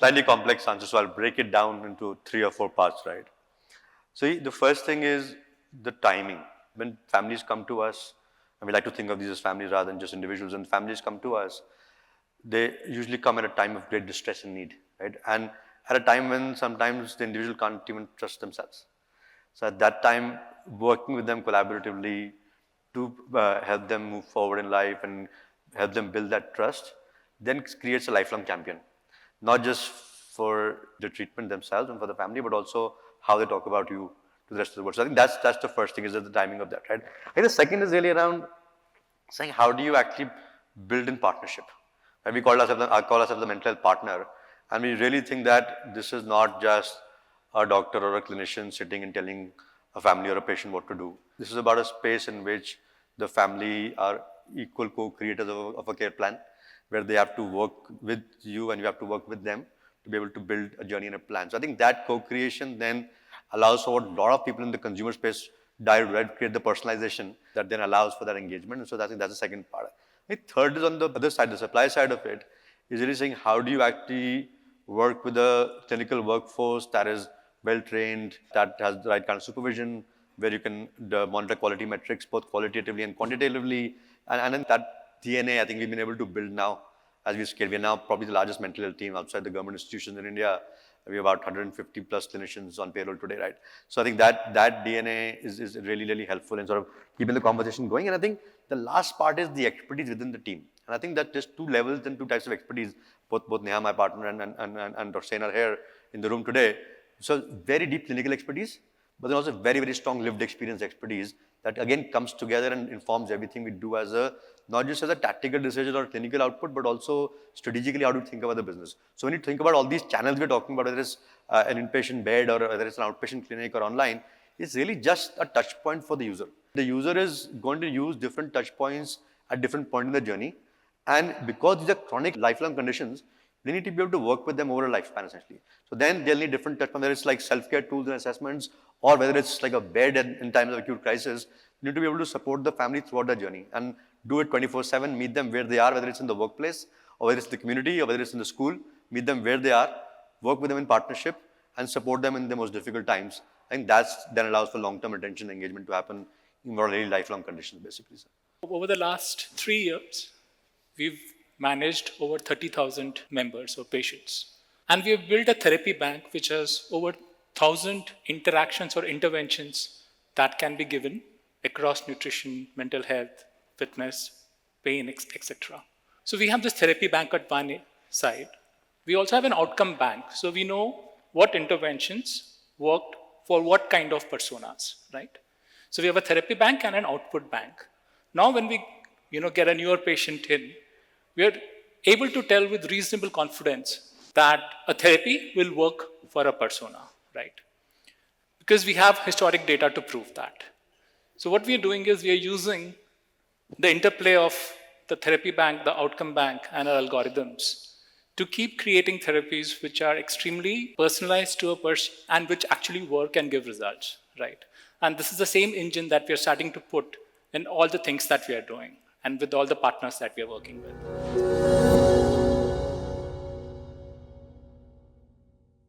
slightly complex answer, so I'll break it down into 3 or 4 parts, right? So the first thing is the timing. When families come to us, and we like to think of these as families rather than just individuals, and families come to us, they usually come at a time of great distress and need, right? And at a time when sometimes the individual can't even trust themselves. So at that time, working with them collaboratively to help them move forward in life and help them build that trust, then creates a lifelong champion. Not just for the treatment themselves and for the family, but also how they talk about you to the rest of the world. So I think that's the first thing, is that the timing of that, right? I think the second is really around saying how do you actually build in partnership. And I call ourselves the mental health partner, and we really think that this is not just a doctor or a clinician sitting and telling a family or a patient what to do. This is about a space in which the family are equal co-creators of a care plan, where they have to work with you and you have to work with them to be able to build a journey and a plan. So I think that co-creation then allows for what a lot of people in the consumer space create the personalization that then allows for that engagement. And so I think that's the second part. The third is on the other side, the supply side of it, is really saying how do you actually work with a clinical workforce that is well-trained, that has the right kind of supervision, where you can monitor quality metrics, both qualitatively and quantitatively. And then that DNA, I think we've been able to build now as we scale. We are now probably the largest mental health team outside the government institutions in India. We have about 150 plus clinicians on payroll today, right? So I think that DNA is really, really helpful in sort of keeping the conversation going. And I think the last part is the expertise within the team. And I think that there's 2 levels and 2 types of expertise. Both Neha, my partner, and Dr. Sen are here in the room today. So very deep clinical expertise, but then also very, very strong lived experience expertise that again comes together and informs everything we do as not just as a tactical decision or clinical output, but also strategically how to think about the business. So when you think about all these channels we're talking about, whether it's an inpatient bed or whether it's an outpatient clinic or online, it's really just a touch point for the user. The user is going to use different touch points at different points in the journey. And because these are chronic lifelong conditions, they need to be able to work with them over a lifespan essentially. So then they'll need different touch points, whether it's like self-care tools and assessments, or whether it's like a bed in times of acute crisis. You need to be able to support the family throughout the journey and do it 24/7, meet them where they are, whether it's in the workplace, or whether it's the community, or whether it's in the school, meet them where they are, work with them in partnership, and support them in the most difficult times. I think that then allows for long-term attention and engagement to happen in really lifelong conditions, basically. Over the last 3 years, we've managed over 30,000 members or patients. And we have built a therapy bank which has over 1,000 interactions or interventions that can be given across nutrition, mental health, fitness, pain, etc. So we have this therapy bank at one side. We also have an outcome bank. So we know what interventions worked for what kind of personas, right? So we have a therapy bank and an output bank. Now when we get a newer patient in, we are able to tell with reasonable confidence that a therapy will work for a persona, right? Because we have historic data to prove that. So what we are doing is we are using the interplay of the therapy bank, the outcome bank, and our algorithms to keep creating therapies which are extremely personalized to a person and which actually work and give results, right? And this is the same engine that we are starting to put in all the things that we are doing and with all the partners that we are working with.